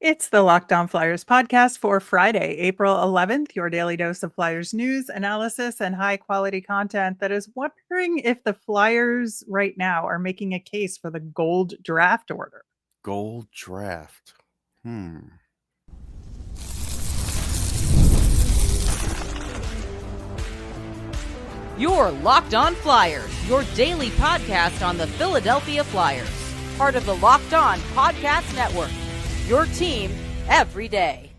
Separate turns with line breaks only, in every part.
It's the Locked On Flyers podcast for Friday, April 11th, your daily dose of Flyers news, analysis, and high quality content that is wondering if the Flyers right now are making a case for the gold draft order.
Gold draft.
You're Locked On Flyers, your daily podcast on the Philadelphia Flyers. Part of the Locked On Podcast Network. Your team every day.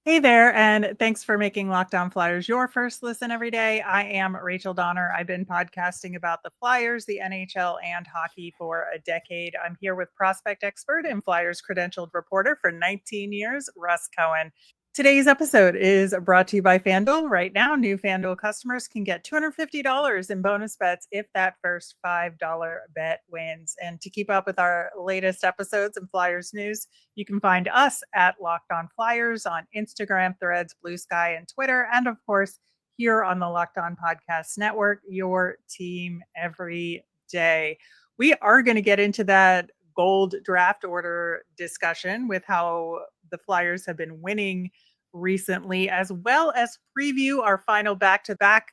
Hey there, and thanks for making Locked On Flyers your first listen every day. I am Rachel Donner. I've been podcasting about the Flyers, the NHL, and hockey for a decade. I'm here with prospect expert and Flyers credentialed reporter for 19 years, Russ Cohen. Today's episode is brought to you by FanDuel. Right now, new FanDuel customers can get $250 in bonus bets if that first $5 bet wins. And to keep up with our latest episodes and Flyers news, you can find us at Locked On Flyers on Instagram, Threads, Blue Sky, and Twitter. And of course, here on the Locked On Podcast Network, your team every day. We are going to get into that gold draft order discussion with how the Flyers have been winning recently, as well as preview our final back-to-back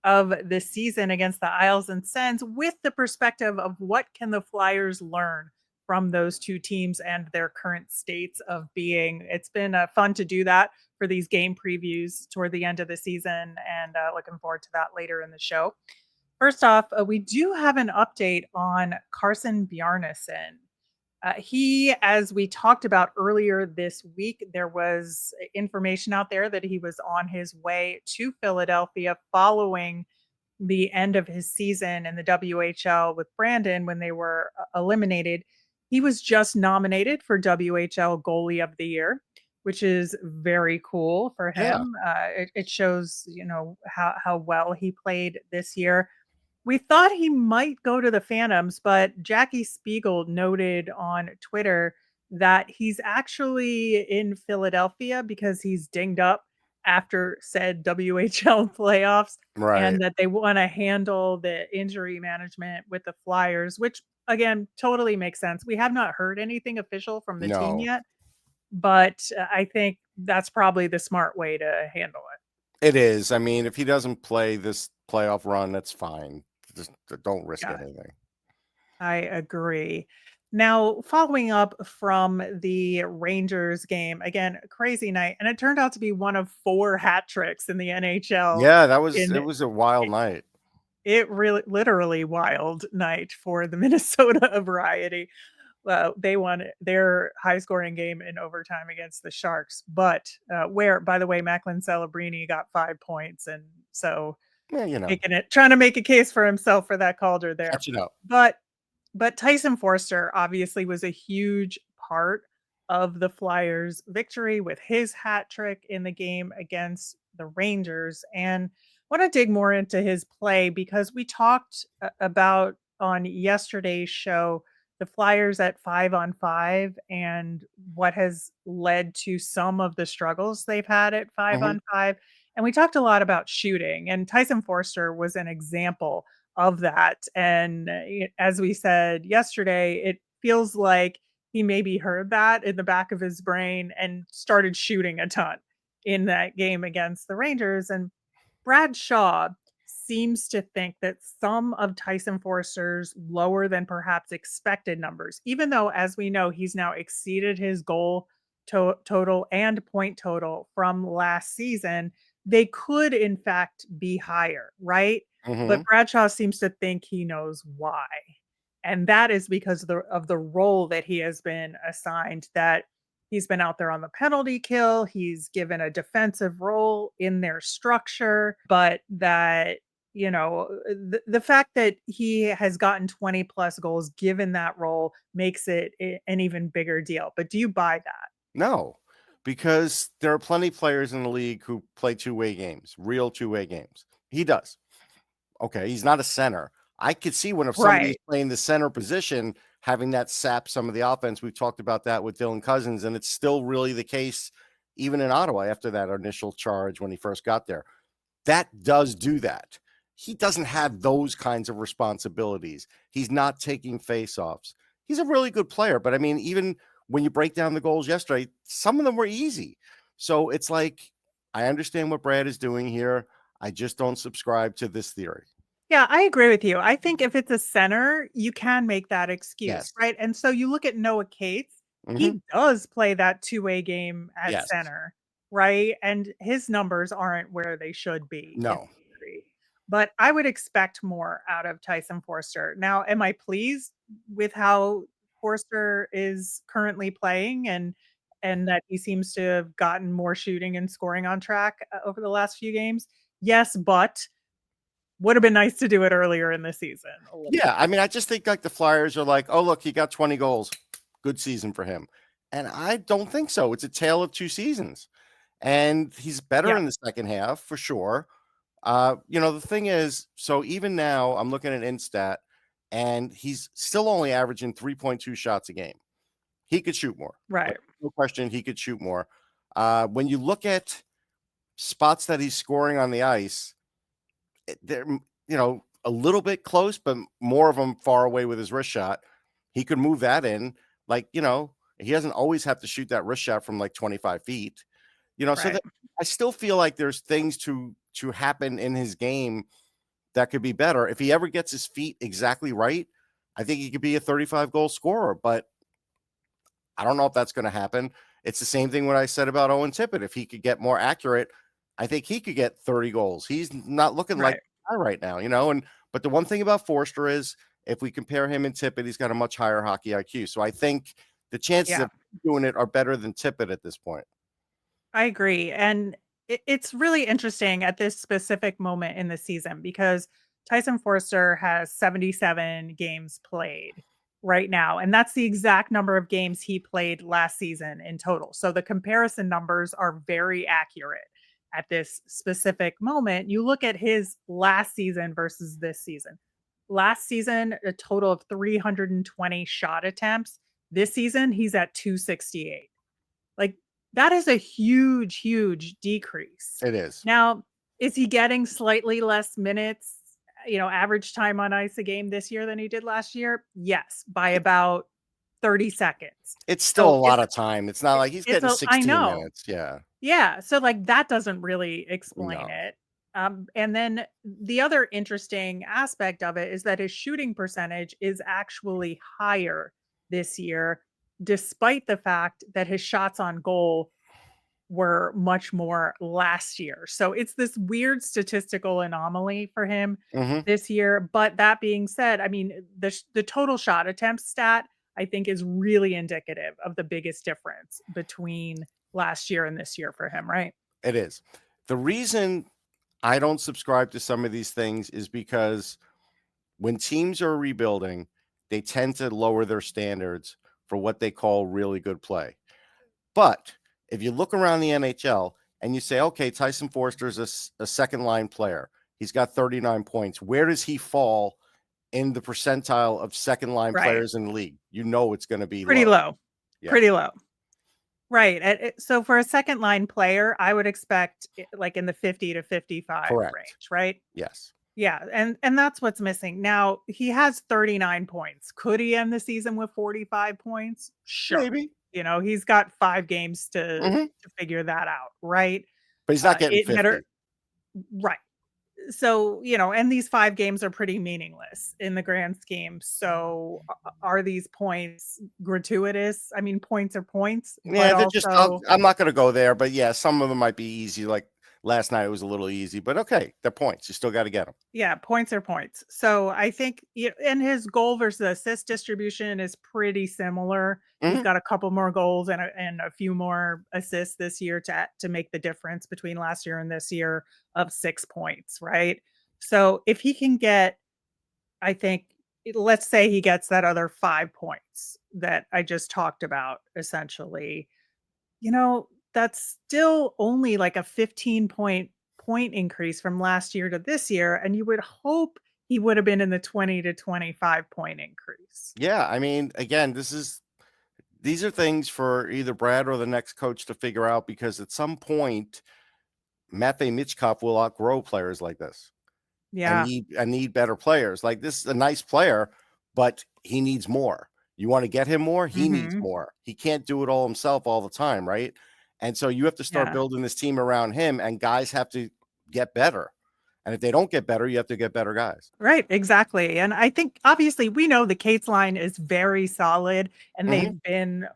of the season against the Isles and Sens with the perspective of what can the Flyers learn from those two teams and their current states of being. It's been fun to do that for these game previews toward the end of the season, and looking forward to that later in the show. First off, we do have an update on Carson Bjarnason. He, as we talked about earlier this week, there was information out there that he was on his way to Philadelphia following the end of his season in the WHL with Brandon when they were eliminated. He was just nominated for WHL Goalie of the Year, which is very cool for him. It shows, how well he played this year. We thought he might go to the Phantoms, but Jackie Spiegel noted on Twitter that he's actually in Philadelphia because he's dinged up after said WHL playoffs,
Right.
and that they want to handle the injury management with the Flyers, which again, totally makes sense. We have not heard anything official from the team yet, but I think that's probably the smart way to handle it.
It is. I mean, if he doesn't play this playoff run, that's fine. Just don't risk anything.
I agree. Now, following up from the Rangers game, again, crazy night, and it turned out to be one of 4 hat tricks in the NHL.
Yeah, it was a wild night.
It really, literally wild night for the Minnesota variety. They won their high-scoring game in overtime against the Sharks, but where, by the way, Macklin Celebrini got 5 points, and so trying to make a case for himself for that Calder there. But Tyson Foerster obviously was a huge part of the Flyers' victory with his hat trick in the game against the Rangers. And I want to dig more into his play because we talked about on yesterday's show the Flyers at 5-on-5 and what has led to some of the struggles they've had at 5-on-5. And we talked a lot about shooting, and Tyson Foerster was an example of that. And as we said yesterday, it feels like he maybe heard that in the back of his brain and started shooting a ton in that game against the Rangers. And Brad Shaw seems to think that some of Tyson Foerster's lower than perhaps expected numbers, even though, as we know, he's now exceeded his goal total and point total from last season, they could in fact be higher, right? But Bradshaw seems to think he knows why. And that is because of the role that he has been assigned, that he's been out there on the penalty kill. He's given a defensive role in their structure, but that, the fact that he has gotten 20 plus goals given that role makes it an even bigger deal. But do you buy that?
No, because there are plenty of players in the league who play two-way games, real two-way games. He does. Okay, he's not a center. I could see if somebody's playing the center position, having that sap some of the offense. We've talked about that with Dylan Cousins, and it's still really the case even in Ottawa after that initial charge when he first got there. That does do that. He doesn't have those kinds of responsibilities. He's not taking faceoffs. He's a really good player, but I mean, even when you break down the goals yesterday, some of them were easy. So it's like, I understand what Brad is doing here. I just don't subscribe to this theory.
Yeah, I agree with you. I think if it's a center, you can make that excuse,
Yes.
right? And so you look at Noah Cates,
Mhm.
he does play that two-way game at
Yes.
center, right? And his numbers aren't where they should be. in
No.
theory. But I would expect more out of Tyson Foerster. Now, am I pleased with how Foerster is currently playing and that he seems to have gotten more shooting and scoring on track over the last few games? Yes, but would have been nice to do it earlier in the season.
Yeah, I mean, I just think like the Flyers are like, oh, look, he got 20 goals. Good season for him. And I don't think so. It's a tale of two seasons. And he's better
Yeah.
in the second half for sure. The thing is, so even now I'm looking at Instat and he's still only averaging 3.2 shots a game. He could shoot more.
Right.
No question, he could shoot more. When you look at spots that he's scoring on the ice, they're a little bit close, but more of them far away with his wrist shot. He could move that in. He doesn't always have to shoot that wrist shot from like 25 feet. So that I still feel like there's things to happen in his game that could be better. If he ever gets his feet exactly right, I think he could be a 35 goal scorer, but I don't know if that's going to happen. It's the same thing what I said about Owen Tippett. If he could get more accurate, I think he could get 30 goals. He's not looking like a guy right now, but the one thing about Foerster is if we compare him and Tippett, he's got a much higher hockey IQ. So I think the chances of doing it are better than Tippett at this point.
I agree. And it's really interesting at this specific moment in the season because Tyson Foerster has 77 games played right now. And that's the exact number of games he played last season in total. So the comparison numbers are very accurate at this specific moment. You look at his last season versus this season. Last season, a total of 320 shot attempts. This season, he's at 268. Like, that is a huge, huge decrease.
It is.
Now, is he getting slightly less minutes, average time on ice a game this year than he did last year? Yes, by about 30 seconds.
It's still a lot of time. It's not like he's getting 16 minutes. Yeah.
Yeah. So that doesn't really explain it. And then the other interesting aspect of it is that his shooting percentage is actually higher this year, despite the fact that his shots on goal were much more last year. So it's this weird statistical anomaly for him this year. But that being said, I mean, the total shot attempt stat, I think, is really indicative of the biggest difference between last year and this year for him, right?
It is. The reason I don't subscribe to some of these things is because when teams are rebuilding, they tend to lower their standards for what they call really good play. But if you look around the NHL and you say, okay, Tyson Foerster is a second line player. He's got 39 points. Where does he fall in the percentile of second line players in the league? It's going to be
pretty low.
Yeah.
Pretty low. Right. So for a second line player, I would expect like in the 50 to 55 range, right?
Yes.
Yeah. And that's what's missing. Now, he has 39 points. Could he end the season with 45 points? Sure.
Maybe.
He's got 5 games to figure that out, right?
But he's not getting 50.
Right. So, and these 5 games are pretty meaningless in the grand scheme. So are these points gratuitous? I mean, points are points.
Yeah, they're just, I'm not going to go there, but yeah, some of them might be easy. Like last night, it was a little easy, but okay, they're points. You still got to get them.
Yeah, points are points. So I think, and his goal versus assist distribution is pretty similar. He's got a couple more goals and a few more assists this year to make the difference between last year and this year of 6 points, right? So if he can get, I think, let's say he gets that other 5 points that I just talked about, essentially, that's still only like a 15-point increase from last year to this year. And you would hope he would have been in the 20 to 25-point increase.
Yeah. I mean, again, these are things for either Brad or the next coach to figure out, because at some point, Matvei Michkov will outgrow players like this.
Yeah.
I need better players. Like, this is a nice player, but he needs more. You want to get him more? He needs
Mhm.
more. He can't do it all himself all the time, right? And so you have to start
Yeah.
building this team around him, and guys have to get better. And if they don't get better, you have to get better guys.
Right, exactly, and I think obviously we know the Cates line is very solid, and
Mhm.
they've been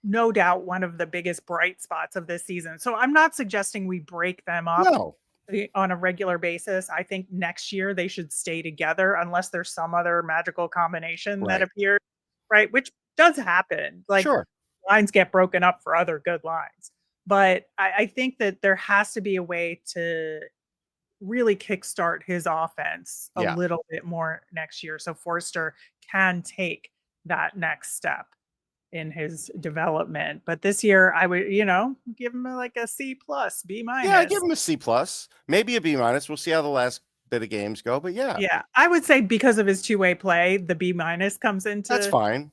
no doubt one of the biggest bright spots of this season. So I'm not suggesting we break them up
No,
on a regular basis. I think next year they should stay together unless there's some other magical combination that
right.
appears, right? Which does happen. Like
Sure.
lines get broken up for other good lines. But I think that there has to be a way to really kickstart his offense a
Yeah.
little bit more next year so Foerster can take that next step in his development. But this year, I would, give him like a C plus, B
Yeah, I give
minus.
him a C plus, maybe a B minus. We'll see how the last bit of games go, but yeah,
Yeah, I would say because of his two-way play, the B minus comes
that's
into
fine.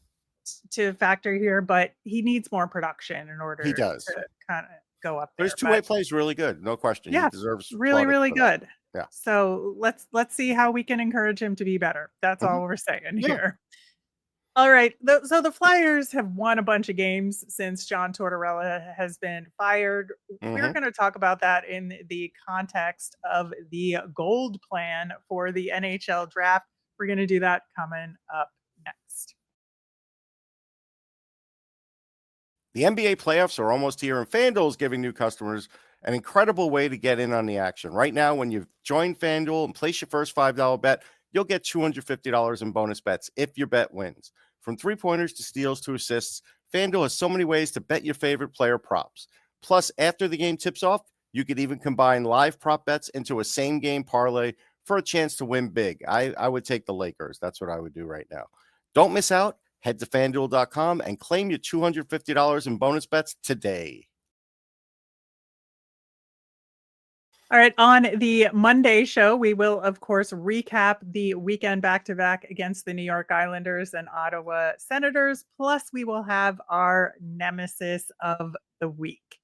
to factor here, but he needs more production in
He
order
does.
to kind of go up
But his
there.
two-way
But
play is really good. No question. He
yeah,
deserves
really,
plaudits
really
for that.
good.
Yeah.
So let's see how we can encourage him to be better. That's
Mhm.
all we're saying
Yeah.
here. All right. So the Flyers have won a bunch of games since John Tortorella has been fired. We're
Mhm.
going to talk about that in the context of the gold plan for the NHL draft. We're going to do that coming up next.
The NBA playoffs are almost here, and FanDuel is giving new customers an incredible way to get in on the action. Right now, when you join FanDuel and place your first $5 bet, you'll get $250 in bonus bets if your bet wins. From three-pointers to steals to assists, FanDuel has so many ways to bet your favorite player props. Plus, after the game tips off, you could even combine live prop bets into a same-game parlay for a chance to win big. I would take the Lakers. That's what I would do right now. Don't miss out. Head to fanduel.com and claim your $250 in bonus bets today.
All right. On the Monday show, we will, of course, recap the weekend back to back against the New York Islanders and Ottawa Senators. Plus, we will have our nemesis of the week.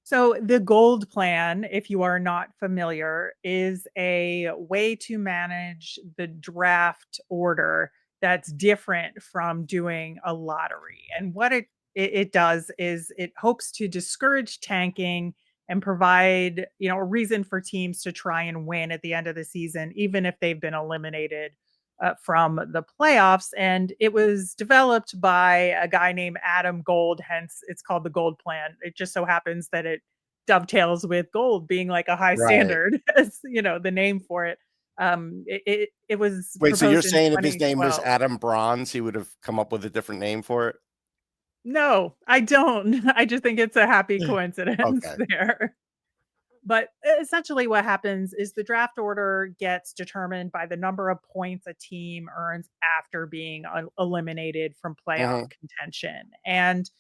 So, the gold plan, if you are not familiar, is a way to manage the draft order that's different from doing a lottery. And what it does is it hopes to discourage tanking and provide, a reason for teams to try and win at the end of the season, even if they've been eliminated from the playoffs. And it was developed by a guy named Adam Gold, hence it's called the Gold Plan. It just so happens that it dovetails with gold being like a high
Right.
standard, as the name for it. It was
Wait, so you're
proposed in
saying if his name was
2012.
Adam Bronze, he would have come up with a different name for it?
No, I don't. I just think it's a happy coincidence
Okay.
there. But essentially, what happens is the draft order gets determined by the number of points a team earns after being eliminated from playoff
Mhm.
contention. And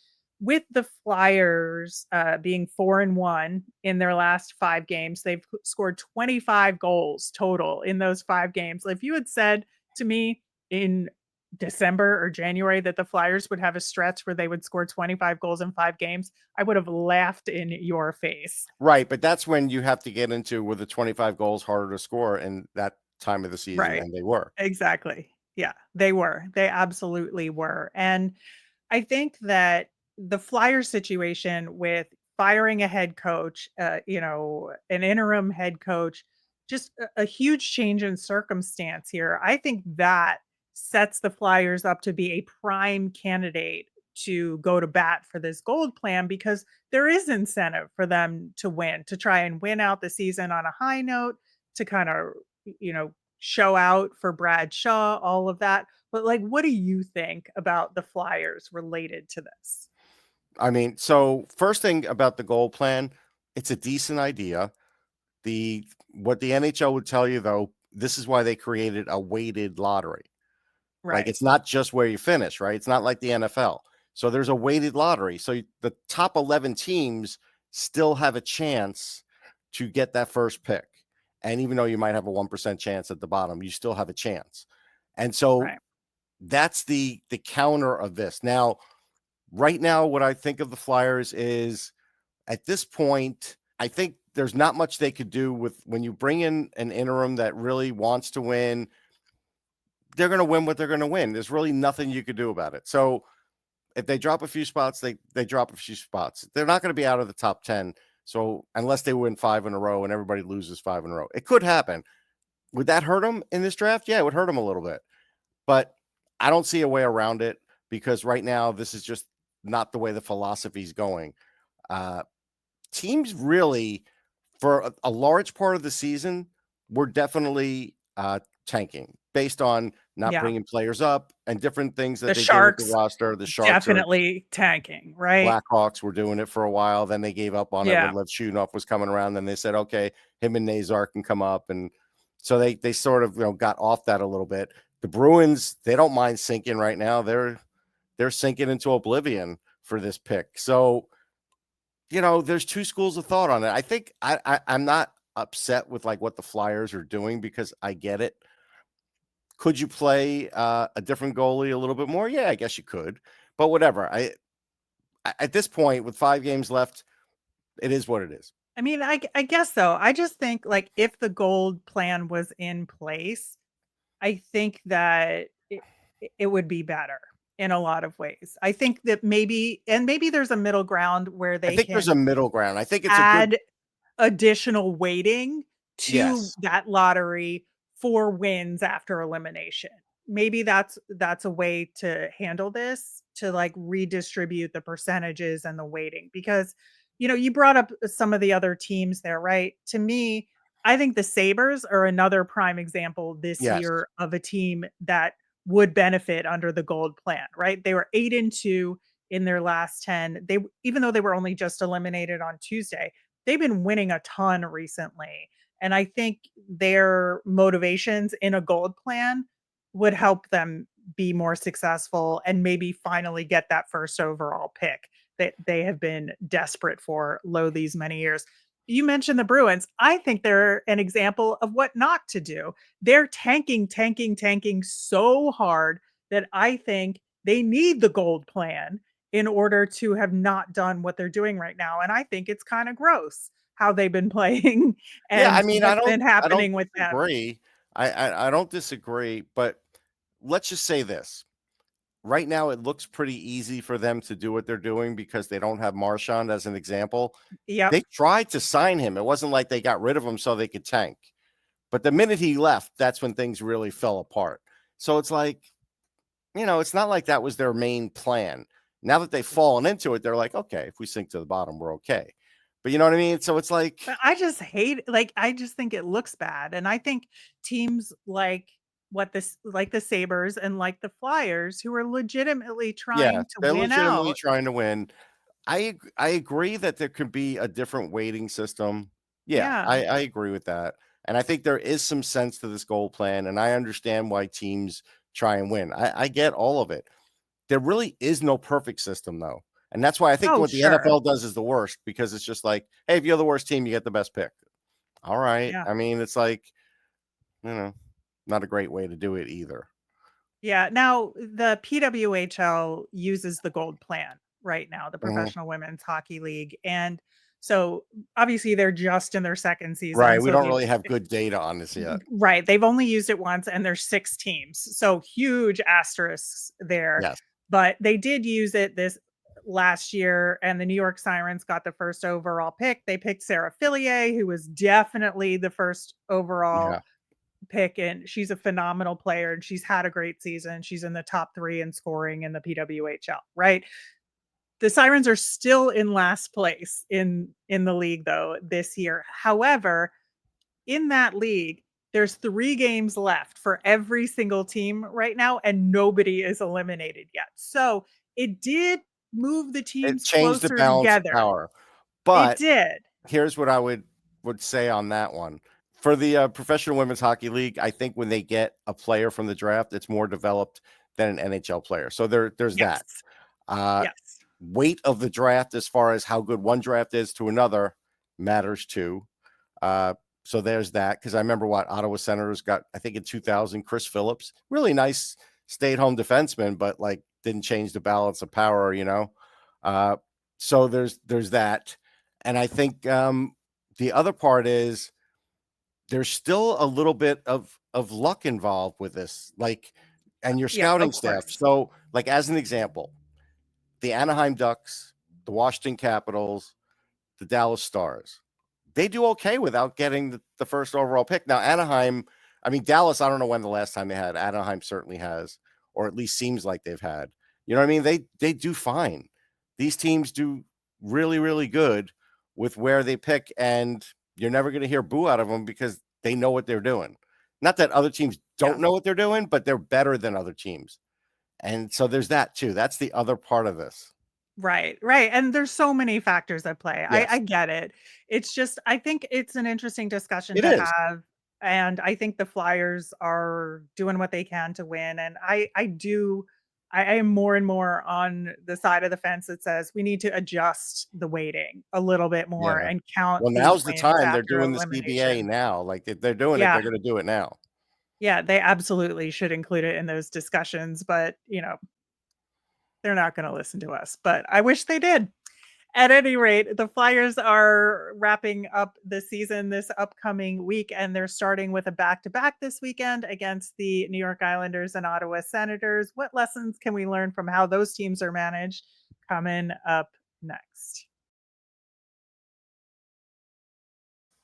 with the Flyers being 4-1 in their last 5 games, they've scored 25 goals total in those 5 games. If you had said to me in December or January that the Flyers would have a stretch where they would score 25 goals in 5 games, I would have laughed in your face.
Right, but that's when you have to get into were the 25 goals harder to score in that time of the season,
Right.
and they were.
Exactly. Yeah, they were. They absolutely were. And I think that the Flyers situation with firing a head coach, an interim head coach, just a huge change in circumstance here. I think that sets the Flyers up to be a prime candidate to go to bat for this gold plan because there is incentive for them to win, to try and win out the season on a high note, to kind of, show out for Brad Shaw, all of that. But like, what do you think about the Flyers related to this?
I mean, so first thing about the goal plan, it's a decent idea. What the NHL would tell you though, this is why they created a weighted lottery. Like,
Right.
it's not just where you finish, right? It's not like the NFL. So there's a weighted lottery. So the top 11 teams still have a chance to get that first pick. And even though you might have a 1% chance at the bottom, you still have a chance. And so
Right.
that's the counter of this. Now, right now, what I think of the Flyers is at this point, I think there's not much they could do with when you bring in an interim that really wants to win. they're going to win what they're going to win. There's really nothing you could do about it. So if they drop a few spots, they drop a few spots. They're not going to be out of the top 10. So unless they win 5 in a row and everybody loses 5 in a row, it could happen. Would that hurt them in this draft? Yeah, it would hurt them a little bit. But I don't see a way around it because right now this is just not the way the philosophy is going. Teams really, for a large part of the season, were definitely tanking based on not bringing players up and different things that
the
they
Sharks
did with the roster. The Sharks
definitely tanking, right?
Blackhawks were doing it for a while. Then they gave up on it when Lev Shunov was coming around. Then they said, okay, him and Nazar can come up. And so they sort of got off that a little bit. The Bruins, they don't mind sinking right now. They're sinking into oblivion for this pick. So, there's two schools of thought on it. I think I'm not upset with like what the Flyers are doing because I get it. Could you play a different goalie a little bit more? Yeah, I guess you could, but whatever. I at this point with 5 games left, it is what it is.
I mean, I guess so. I just think like if the gold plan was in place, I think that it would be better in a lot of ways. I think that maybe there's a middle ground where they
there's a middle ground. I think it's
add additional weighting to that lottery for wins after elimination. Maybe that's a way to handle this, to like redistribute the percentages and the weighting, because you brought up some of the other teams there, right? To me, I think the Sabres are another prime example this year of a team that would benefit under the gold plan, right? They were 8-2 in their last 10. Even though they were only just eliminated on Tuesday, they've been winning a ton recently. And I think their motivations in a gold plan would help them be more successful and maybe finally get that first overall pick that they have been desperate for these many years. You mentioned the Bruins. I think they're an example of what not to do. They're tanking so hard that I think they need the gold plan in order to have not done what they're doing right now. And I think it's kind of gross how they've been playing and what's been happening with them.
I don't disagree, but let's just say this. Right now, it looks pretty easy for them to do what they're doing because they don't have Marchand as an example.
Yeah,
they tried to sign him. It wasn't like they got rid of him so they could tank. But the minute he left, that's when things really fell apart. So it's like, it's not like that was their main plan. Now that they've fallen into it, they're like, okay, if we sink to the bottom, we're okay. But you know what I mean? So it's like,
I just hate, I just think it looks bad. And I think teams like the Sabres and like the Flyers, who are legitimately trying to win out.
Trying to win. I agree that there could be a different weighting system. Yeah. I agree with that. And I think there is some sense to this goal plan. And I understand why teams try and win. I get all of it. There really is no perfect system, though. And that's why I think what the NFL does is the worst, because it's just like, hey, if you're the worst team, you get the best pick. All right. Yeah. I mean, it's like, not a great way to do it either.
Yeah. Now, the PWHL uses the gold plan right now, the Professional Women's Hockey League. And so obviously they're just in their second season.
Right.
So
we don't really have good data on this yet.
Right. They've only used it once and there's 6 teams. So huge asterisks there.
Yes.
But they did use it this last year, and the New York Sirens got the first overall pick. They picked Sarah Fillier, who was definitely the first overall pick, and she's a phenomenal player, and she's had a great season. She's in the top 3 in scoring in the PWHL, right? The Sirens are still in last place in the league, though, this year. However, in that league, there's 3 games left for every single team right now, and nobody is eliminated yet. So it did move the teams
closer the balance
together.
Of power. But
it did.
Here's what I would say on that one. For the Professional Women's Hockey League, I think when they get a player from the draft, it's more developed than an NHL player. So there's that. Weight of the draft as far as how good one draft is to another matters too. So there's that, because I remember Ottawa Senators got, I think in 2000, Chris Phillips, really nice stay-at-home defenseman, but like didn't change the balance of power, So there's that. And I think the other part is there's still a little bit of luck involved with this, like, and your
Yeah,
scouting
of
staff.
course.
So, like, as an example, the Anaheim Ducks, the Washington Capitals, the Dallas Stars, they do okay without getting the first overall pick. Now, Anaheim, I mean, Dallas, I don't know when the last time they had. Anaheim certainly has, or at least seems like they've had. You know what I mean? They do fine. These teams do really, really good with where they pick, and you're never going to hear boo out of them because they know what they're doing. Not that other teams don't know what they're doing, but they're better than other teams. And so there's that too. That's the other part of this.
Right, right. And there's so many factors at play. I
Yes,
get it. It's just, I think it's an interesting discussion
it
to
is.
have. And I think the Flyers are doing what they can to win. And I am more and more on the side of the fence that says we need to adjust the weighting a little bit more
Yeah.
and count
Well,
these
now's the
wins
time. They're
after
doing the CBA
elimination.
now. Like, if they're doing it,
Yeah.
they're going to do it now.
Yeah. They absolutely should include it in those discussions. But, they're not going to listen to us. But I wish they did. At any rate, the Flyers are wrapping up the season this upcoming week, and they're starting with a back-to-back this weekend against the New York Islanders and Ottawa Senators. What lessons can we learn from how those teams are managed? Coming up next.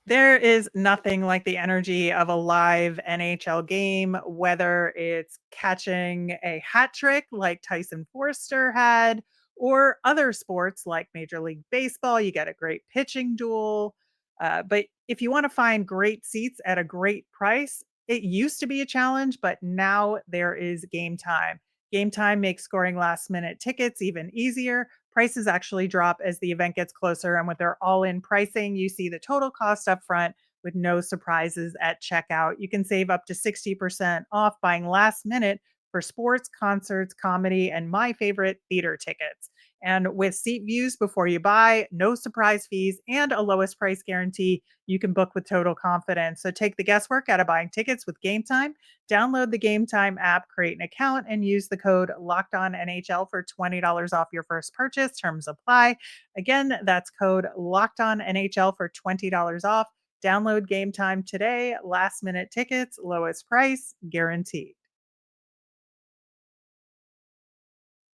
There is nothing like the energy of a live NHL game, whether it's catching a hat trick like Tyson Foerster had, or other sports like Major League Baseball. You get a great pitching duel. But if you want to find great seats at a great price, it used to be a challenge, but now there is Game Time. Game Time makes scoring last minute tickets even easier. Prices actually drop as the event gets closer, and with their all-in pricing, you see the total cost up front with no surprises at checkout. You can save up to 60% off buying last minute for sports, concerts, comedy, and my favorite, theater tickets. And with seat views before you buy, no surprise fees, and a lowest price guarantee, you can book with total confidence. So take the guesswork out of buying tickets with Game Time. Download the Game Time app, create an account, and use the code LOCKEDONNHL for $20 off your first purchase. Terms apply. Again, that's code LOCKEDONNHL for $20 off. Download Game Time today. Last minute tickets, lowest price, guaranteed.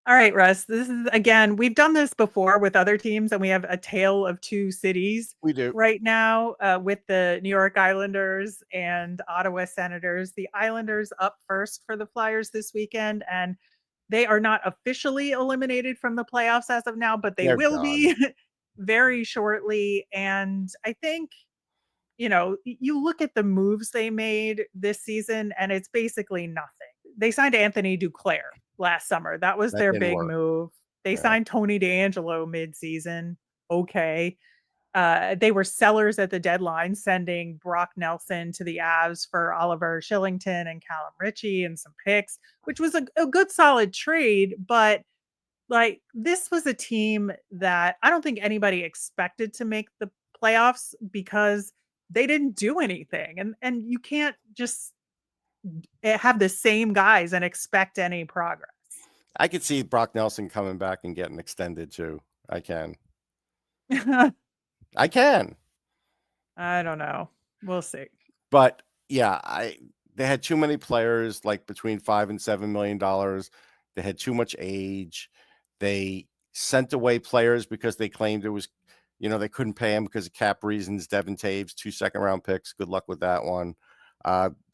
All right, Russ. This is again, we've done this before with other teams, and we have a tale of two cities
We do.
right now with the New York Islanders and Ottawa Senators. The Islanders up first for the Flyers this weekend, and they are not officially eliminated from the playoffs as of now, but they
They're
will
done.
be very shortly. And I think, you look at the moves they made this season, and it's basically nothing. They signed Anthony Duclair last summer. That was
That
their
didn't
big
work.
move. They
Yeah.
signed Tony DeAngelo mid-season. Okay. They were sellers at the deadline, sending Brock Nelson to the Avs for Oliver Shillington and Callum Ritchie and some picks, which was a good solid trade. But like, this was a team that I don't think anybody expected to make the playoffs because they didn't do anything. And you can't just have the same guys and expect any progress.
I could see Brock Nelson coming back and getting extended too. I can. I can.
I don't know. We'll see.
But yeah, they had too many players, like between $5 and $7 million. They had too much age. They sent away players because they claimed it was, they couldn't pay him because of cap reasons. Devin Taves, 2 second-round picks. Good luck with that one.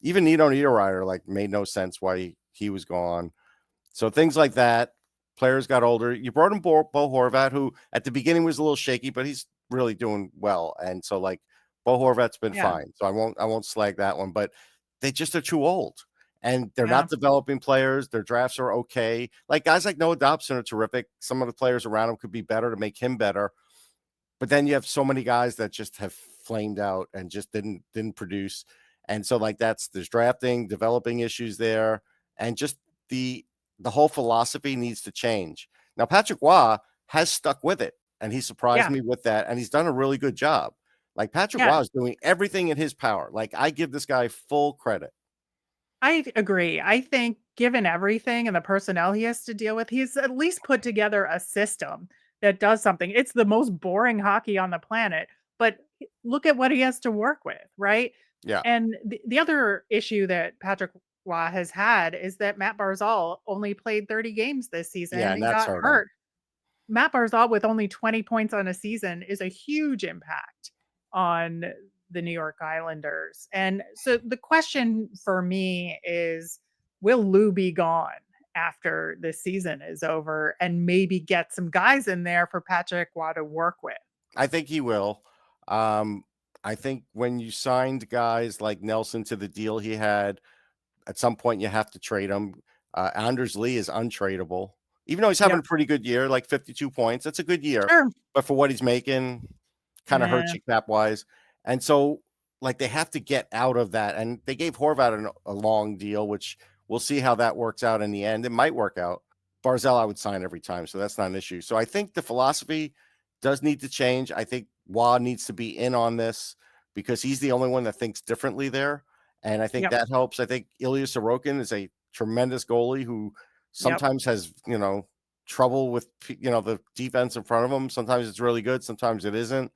Even Nino Niederreiter made no sense why he was gone. So things like that. Players got older. You brought in Bo Horvat, who at the beginning was a little shaky, but he's really doing well. And so Bo Horvat's been fine. So I won't slag that one, but they just are too old. And they're not developing players. Their drafts are okay. Like guys like Noah Dobson are terrific. Some of the players around him could be better to make him better. But then you have so many guys that just have flamed out and just didn't produce. And so there's drafting, developing issues there, and just the whole philosophy needs to change. Now, Patrick Roy has stuck with it, and he surprised me with that, and he's done a really good job. Patrick Roy is doing everything in his power. I give this guy full credit.
I agree. I think given everything and the personnel he has to deal with, he's at least put together a system that does something. It's the most boring hockey on the planet, but look at what he has to work with, right?
Yeah.
And the other issue that Patrick Waugh has had is that Matt Barzal only played 30 games this
Yeah,
season
and
and
that's
got
hurt him.
hurt. Matt Barzal with only 20 points on a season is a huge impact on the New York Islanders. And so the question for me is, will Lou be gone after this season is over and maybe get some guys in there for Patrick Waugh to work with?
I think he will. Um, I think when you signed guys like Nelson to the deal he had, at some point you have to trade him. Anders Lee is untradeable, even though he's having
Yep.
a pretty good year, like 52 points. That's a good year,
Sure.
but for what he's making, kind of hurts
Yeah.
you cap wise. And so, like, they have to get out of that. And they gave Horvat a long deal, which we'll see how that works out in the end. It might work out. Barzell, I would sign every time, so that's not an issue. So I think the philosophy does need to change. I think Waugh needs to be in on this because he's the only one that thinks differently there. And I think
Yep.
that helps. I think Ilya Sorokin is a tremendous goalie who
Yep.
sometimes has, trouble with, the defense in front of him. Sometimes it's really good. Sometimes it isn't.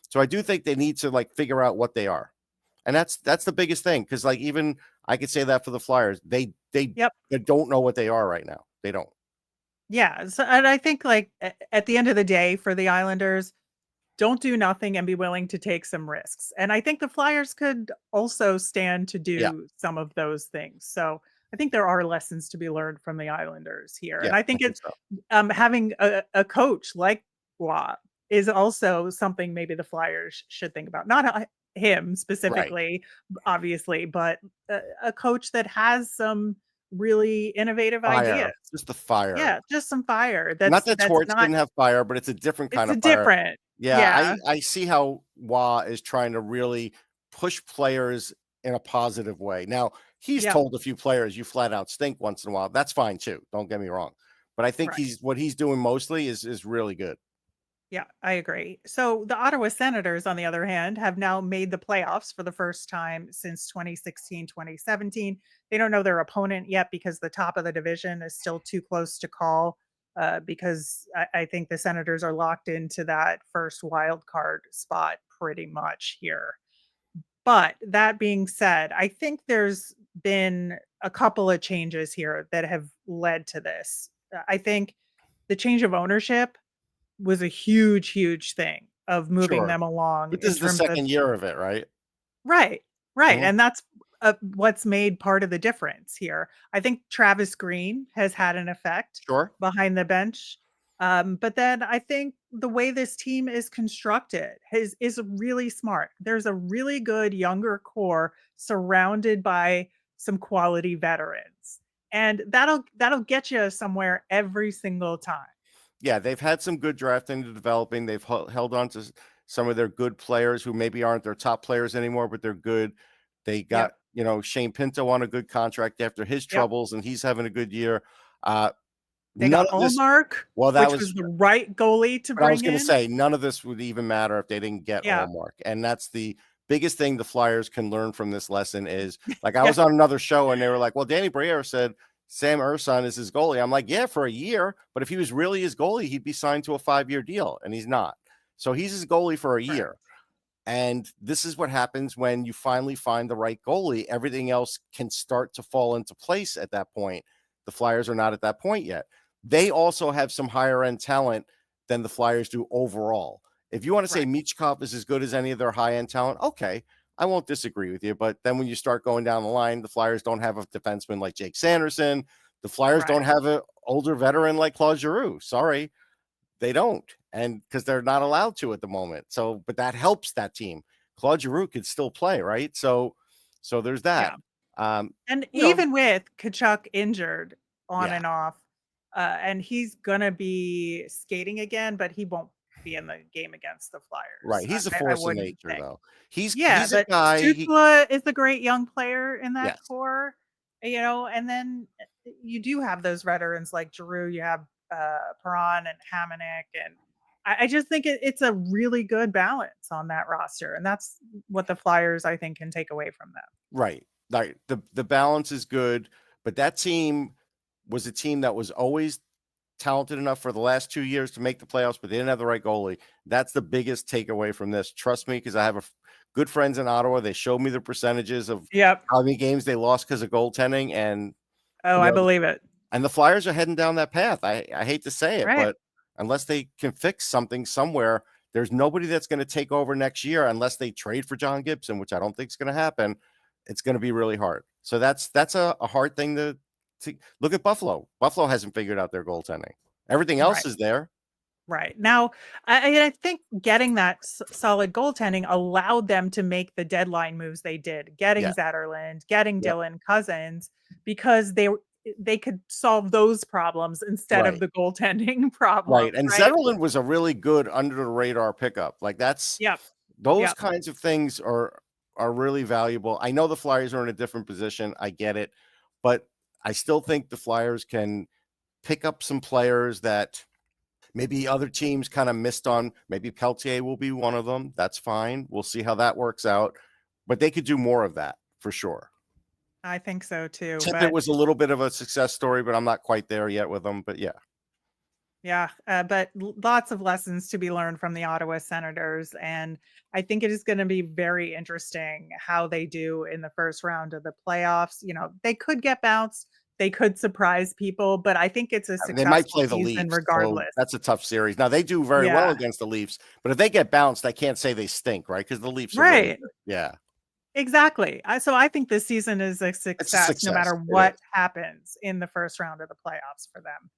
So I do think they need to like figure out what they are. And that's the biggest thing. Cause like, even I could say that for the Flyers, they
Yep.
don't know what they are right now. They don't.
Yeah. So, and I think like at the end of the day for the Islanders, don't do nothing and be willing to take some risks. And I think the Flyers could also stand to
Yeah.
do some of those things. So I think there are lessons to be learned from the Islanders here.
Yeah.
And I
I
think
think
it's
so.
having a coach like Watt is also something maybe the Flyers should think about. Not him
Right.
specifically, obviously, but a coach that has some really innovative
Fire.
ideas.
Just the fire.
Yeah, just some fire.
Not
That's
that
that's
Torts
not.
didn't have fire, but it's a different
It's
kind
a
of fire.
different.
Yeah,
Yeah.
I see how Wah is trying to really push players in a positive way. Now, he's
Yep.
told a few players, "You flat out stink" once in a while. That's fine too. Don't get me wrong, but I think
Right.
what he's doing mostly is really good.
Yeah, I agree. So the Ottawa Senators, on the other hand, have now made the playoffs for the first time since 2016, 2017. They don't know their opponent yet because the top of the division is still too close to call. Because I think the Senators are locked into that first wild card spot pretty much here. But that being said, I think there's been a couple of changes here that have led to this. I think the change of ownership was a huge, huge thing of moving
Sure,
them along
but this
in
is the
terms of.
second year of it, right?
Right, right,
Mhm.
and that's, what's made part of the difference here. I think Travis Green has had an effect
Sure.
behind the bench, but then I think the way this team is constructed is really smart. There's a really good younger core surrounded by some quality veterans, and that'll get you somewhere every single time.
Yeah, they've had some good drafting and developing. They've held on to some of their good players who maybe aren't their top players anymore, but they're good. They got,
Yep,
Shane Pinto on a good contract after his
yep.
troubles, and he's having a good year. Uh,
They
none
got
of this,
Allmark,
well, that
which
was,
was the right goalie to
but I was
bring
going to
in.
say, none of this would even matter if they didn't get
Yeah.
Allmark. And that's the biggest thing the Flyers can learn from this lesson is like, I
Yeah,
was on another show and they were like, well, Danny Briere said Sam Urson is his goalie. I'm like, yeah, for a year. But if he was really his goalie, he'd be signed to a 5-year deal, and he's not. So he's his goalie for a year.
correct.
And this is what happens when you finally find the right goalie. Everything else can start to fall into place at that point. The Flyers are not at that point yet. They also have some higher end talent than the Flyers do overall. If you want to say
Right,
Michkov is as good as any of their high end talent, okay, I won't disagree with you. But then when you start going down the line, the Flyers don't have a defenseman like Jake Sanderson. The Flyers don't
right.
have an older veteran like Claude Giroux. Sorry, they don't. And because they're not allowed to at the moment. So, but that helps that team. Claude Giroux could still play, right? So there's that.
Yeah.
Um,
And
you know,
even with Kachuk injured on
yeah,
and off, and he's gonna be skating again, but he won't be in the game against the Flyers.
right. He's a
I
force of
wouldn't
nature,
think.
though. He's
Yeah,
he's a
but
guy.
Stützle is the great young player in that
Yes,
core, and then you do have those veterans like Giroux, you have Perron and Hamonic, and I just think it's a really good balance on that roster, and that's what the Flyers I think can take away from them.
right. Like the balance is good, but that team was a team that was always talented enough for the last 2 years to make the playoffs, but they didn't have the right goalie. That's the biggest takeaway from this. Trust me, because I have a good friends in Ottawa. They showed me the percentages of
Yep.
how many games they lost because of goaltending, and
Oh,
you
I
know,
believe it.
and the Flyers are heading down that path. I hate to say it,
Right.
but unless they can fix something somewhere, there's nobody that's going to take over next year unless they trade for John Gibson, which I don't think is going to happen. It's going to be really hard. So that's a hard thing to look at. Buffalo. Buffalo hasn't figured out their goaltending. Everything else is there.
Right. Now, I think getting that solid goaltending allowed them to make the deadline moves they did, getting Zetterlund, getting Dylan Cousins, because they could solve those problems instead of the goaltending problem.
Right. And Zetterlund was a really good under the radar pickup. Like those kinds of things are really valuable. I know the Flyers are in a different position. I get it, but I still think the Flyers can pick up some players that maybe other teams kind of missed on. Maybe Peltier will be one of them. That's fine. We'll see how that works out. But they could do more of that for sure.
I think so too.
Tippett was a little bit of a success story, but I'm not quite there yet with them. But yeah.
Yeah, but lots of lessons to be learned from the Ottawa Senators. And I think it is going to be very interesting how they do in the first round of the playoffs. You know, they could get bounced. They could surprise people, but I think it's a successful
they might play the
season
Leafs
regardless.
So that's a tough series. Now they do very well against the Leafs, but if they get bounced, I can't say they stink, right? Because the Leafs are really good. Yeah.
Exactly. So I think this season is a success no matter what happens in the first round of the playoffs for them.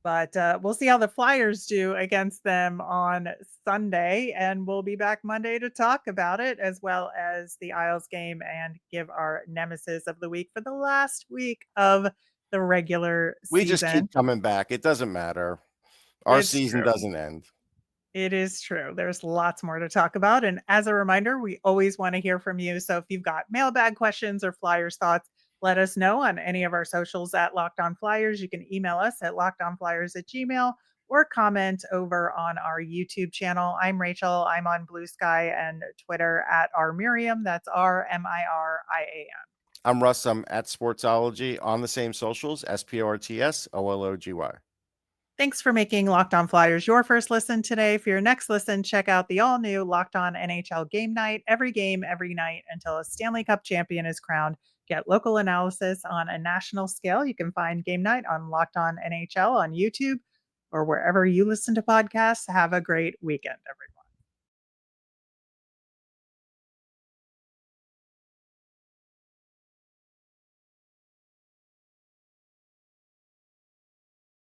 But we'll see how the Flyers do against them on Sunday, and we'll be back Monday to talk about it, as well as the Isles game, and give our nemesis of the week for the last week of the regular season.
We just keep coming back. It doesn't matter. Our season doesn't end.
It is true. There's lots more to talk about. And as a reminder, we always want to hear from you. So if you've got mailbag questions or Flyers thoughts, let us know on any of our socials at Locked On Flyers. You can email us at lockedonflyers@gmail.com or comment over on our YouTube channel. I'm Rachel. I'm on Blue Sky and Twitter at rmiriam. That's RMIRIAM.
I'm Russ. I'm at Sportsology on the same socials, SPORTSOLOGY.
Thanks for making Locked On Flyers your first listen today. For your next listen, check out the all-new Locked On NHL Game Night. Every game, every night until a Stanley Cup champion is crowned. Get local analysis on a national scale. You can find Game Night on Locked On NHL on YouTube or wherever you listen to podcasts. Have a great weekend, everybody.